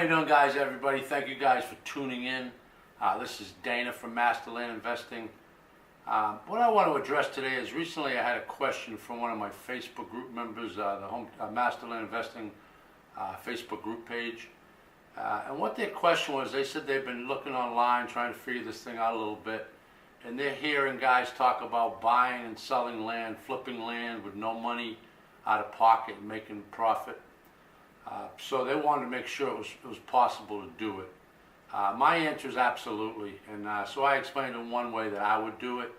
you doing, guys? Everybody, thank you guys for tuning in. This is Dana from Masterland Investing. What I want to address today is recently I had a question from one of my Facebook group members, the Masterland Investing Facebook group page. And what their question was, they said they've been looking online trying to figure this thing out a little bit, and they're hearing guys talk about buying and selling land, flipping land with no money out of pocket and making profit. So they wanted to make sure it was possible to do it. My answer is absolutely, and so I explained in one way that I would do it.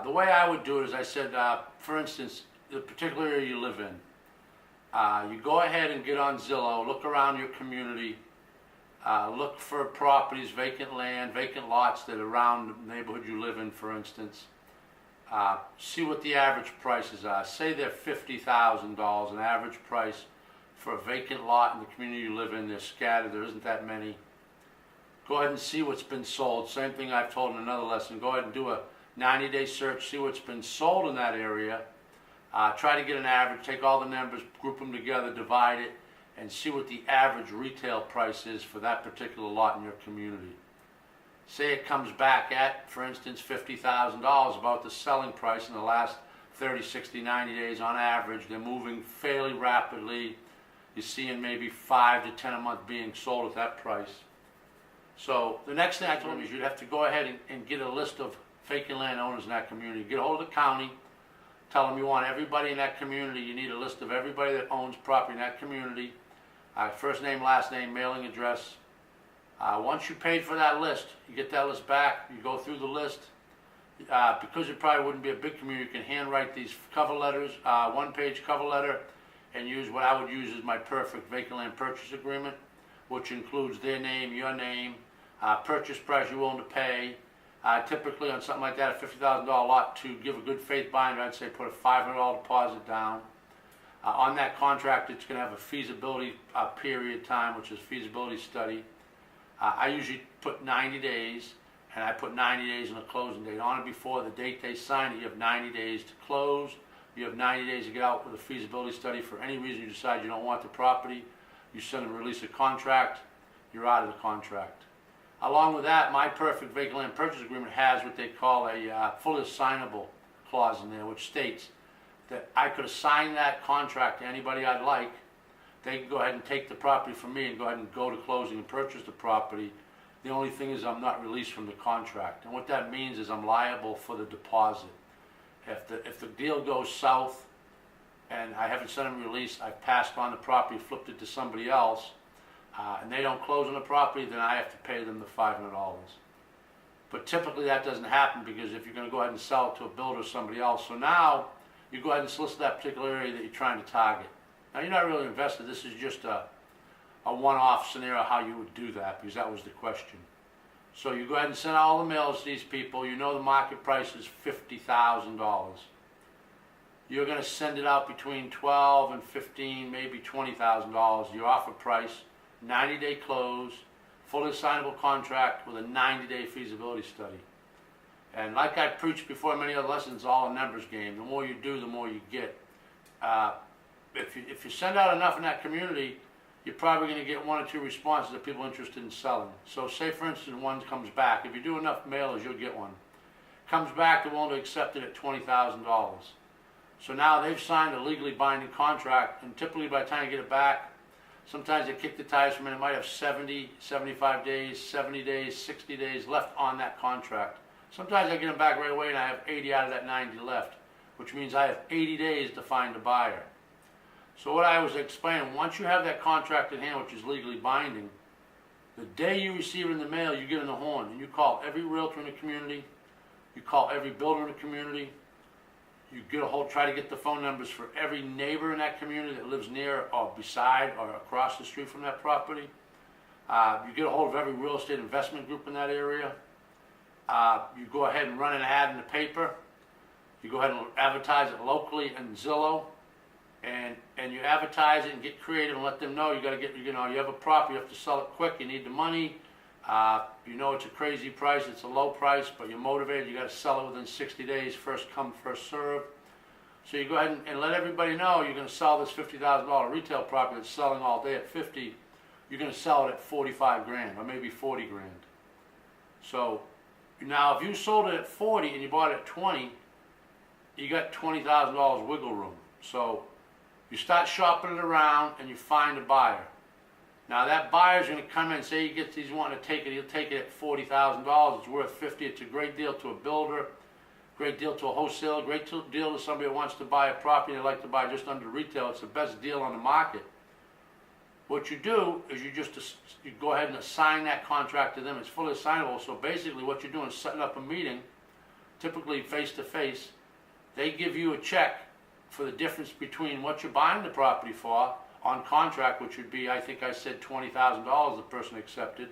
The way I would do it is I said, for instance, the particular area you live in, you go ahead and get on Zillow, look around your community, look for properties, vacant land, vacant lots that are around the neighborhood you live in, for instance. See what the average prices are. Say they're $50,000, an average price for a vacant lot in the community you live in. They're scattered, there isn't that many. Go ahead and see what's been sold. Same thing I've told in another lesson. Go ahead and do a 90-day search, see what's been sold in that area. Try to get an average, take all the numbers, group them together, divide it, and see what the average retail price is for that particular lot in your community. Say it comes back at, for instance, $50,000, about the selling price in the last 30, 60, 90 days on average. They're moving fairly rapidly. You're seeing maybe 5 to 10 a month being sold at that price. So the next thing I told them is you'd have to go ahead and get a list of vacant land owners in that community. Get a hold of the county, tell them you want everybody in that community. You need a list of everybody that owns property in that community. First name, last name, mailing address. Once you paid for that list, you get that list back, you go through the list. Because it probably wouldn't be a big community, you can handwrite these cover letters, one-page cover letter, and use what I would use as my perfect vacant land purchase agreement, which includes their name, your name, purchase price you're willing to pay. Typically on something like that, a $50,000 lot, to give a good faith binder, I'd say put a $500 deposit down. On that contract, it's going to have a feasibility period time, which is feasibility study. I usually put 90 days, and I put 90 days in a closing date. On it before the date they sign it, you have 90 days to close. You have 90 days to get out with a feasibility study. For any reason you decide you don't want the property, you send them release a contract, you're out of the contract. Along with that, my perfect vacant land purchase agreement has what they call a fully assignable clause in there, which states that I could assign that contract to anybody I'd like. They can go ahead and take the property from me and go ahead and go to closing and purchase the property. The only thing is I'm not released from the contract. And what that means is I'm liable for the deposit. If the deal goes south and I haven't sent them release, I've passed on the property, flipped it to somebody else, and they don't close on the property, then I have to pay them the $500. But typically that doesn't happen, because if you're going to go ahead and sell it to a builder or somebody else, so now you go ahead and solicit that particular area that you're trying to target. Now you're not really invested. This is just a one-off scenario how you would do that, because that was the question. So you go ahead and send out all the mails to these people. You know the market price is $50,000. You're going to send it out between $12,000 and $15,000, maybe $20,000. Your offer price, 90-day close, fully assignable contract with a 90-day feasibility study. And like I preached before in many other lessons, it's all a numbers game. The more you do, the more you get. If you send out enough in that community, you're probably going to get 1 or 2 responses of people interested in selling. So say, for instance, one comes back. If you do enough mailers, you'll get one. Comes back, they're willing to accept it at $20,000. So now they've signed a legally binding contract, and typically by the time you get it back, sometimes they kick the tires from it. It might have 70, 75 days, 70 days, 60 days left on that contract. Sometimes I get them back right away and I have 80 out of that 90 left, which means I have 80 days to find a buyer. So what I was explaining, once you have that contract in hand, which is legally binding, the day you receive it in the mail, you get in the horn, and you call every realtor in the community, you call every builder in the community, you try to get the phone numbers for every neighbor in that community that lives near or beside or across the street from that property. You get a hold of every real estate investment group in that area. You go ahead and run an ad in the paper. You go ahead and advertise it locally in Zillow. And you advertise it and get creative and let them know you got to get, you have a property, you have to sell it quick, you need the money. You know it's a crazy price, it's a low price, but you're motivated, you got to sell it within 60 days, first come, first serve. So you go ahead and let everybody know you're going to sell this $50,000 retail property that's selling all day at 50. you're going to sell it at 45 grand or maybe 40 grand. So now if you sold it at 40 and you bought it at 20, you got $20,000 wiggle room. So you start shopping it around and you find a buyer. Now that buyer's going to come in and say he's wanting to take it, he'll take it at $40,000. It's worth 50. It's a great deal to a builder, great deal to a wholesaler, great deal to somebody who wants to buy a property and they like to buy just under retail. It's the best deal on the market. What you do is you go ahead and assign that contract to them. It's fully assignable. So basically what you're doing is setting up a meeting, typically face to face. They give you a check for the difference between what you're buying the property for on contract, which would be, I think I said $20,000 the person accepted,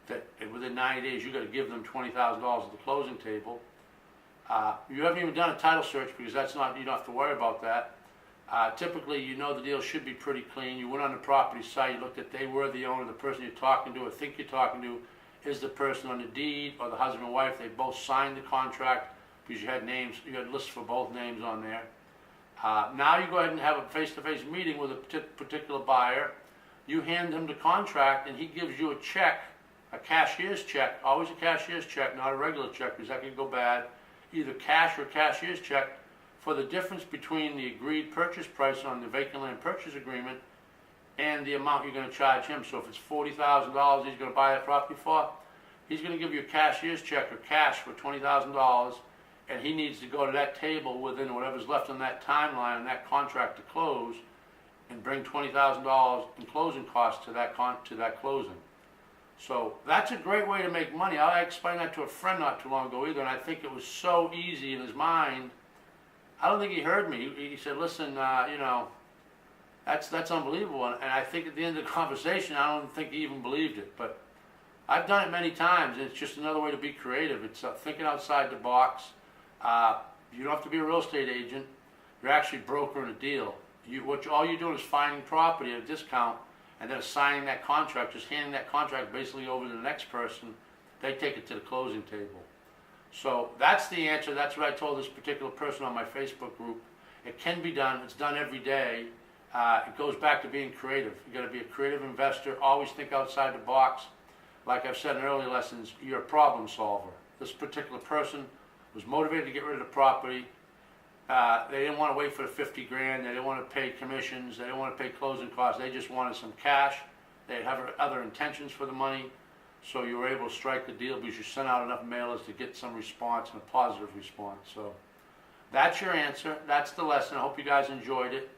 that within 90 days you got to give them $20,000 at the closing table. You haven't even done a title search because that's not, you don't have to worry about that. Typically, you know the deal should be pretty clean. You went on the property site, you looked at they were the owner, the person you're talking to or think you're talking to is the person on the deed or the husband and wife. They both signed the contract because you had names, you had lists for both names on there. Now you go ahead and have a face-to-face meeting with a particular buyer. You hand him the contract and he gives you a check, a cashier's check, always a cashier's check, not a regular check because that can go bad. Either cash or cashier's check for the difference between the agreed purchase price on the vacant land purchase agreement and the amount you're going to charge him. So if it's $40,000 he's going to buy that property for, he's going to give you a cashier's check or cash for $20,000. And he needs to go to that table within whatever's left on that timeline and that contract to close and bring $20,000 in closing costs to that closing. So that's a great way to make money. I explained that to a friend not too long ago either, and I think it was so easy in his mind. I don't think he heard me. He said, listen, you know, that's unbelievable. And I think at the end of the conversation, I don't think he even believed it. But I've done it many times, and it's just another way to be creative. It's thinking outside the box. You don't have to be a real estate agent. You're actually brokering a deal. All you're doing is finding property at a discount and then assigning that contract, just handing that contract basically over to the next person. They take it to the closing table. So that's the answer. That's what I told this particular person on my Facebook group. It can be done. It's done every day. It goes back to being creative. You got to be a creative investor. Always think outside the box. Like I've said in earlier lessons, you're a problem solver. This particular person was motivated to get rid of the property. They didn't want to wait for the 50 grand. They didn't want to pay commissions. They didn't want to pay closing costs. They just wanted some cash. They have other intentions for the money. So you were able to strike the deal because you sent out enough mailers to get some response and a positive response. So that's your answer. That's the lesson. I hope you guys enjoyed it.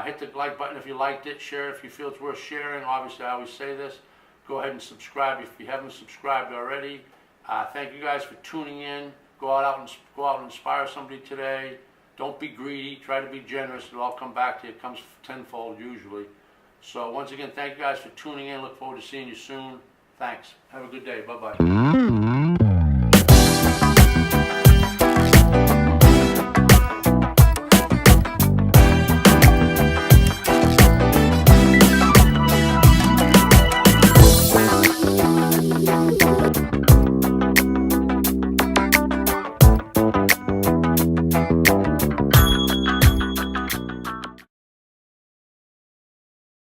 Hit the like button if you liked it. Share it if you feel it's worth sharing. Obviously, I always say this. Go ahead and subscribe if you haven't subscribed already. Thank you guys for tuning in. Go out and inspire somebody today. Don't be greedy. Try to be generous. It'll all come back to you. It comes tenfold usually. So once again, thank you guys for tuning in. Look forward to seeing you soon. Thanks. Have a good day. Bye-bye.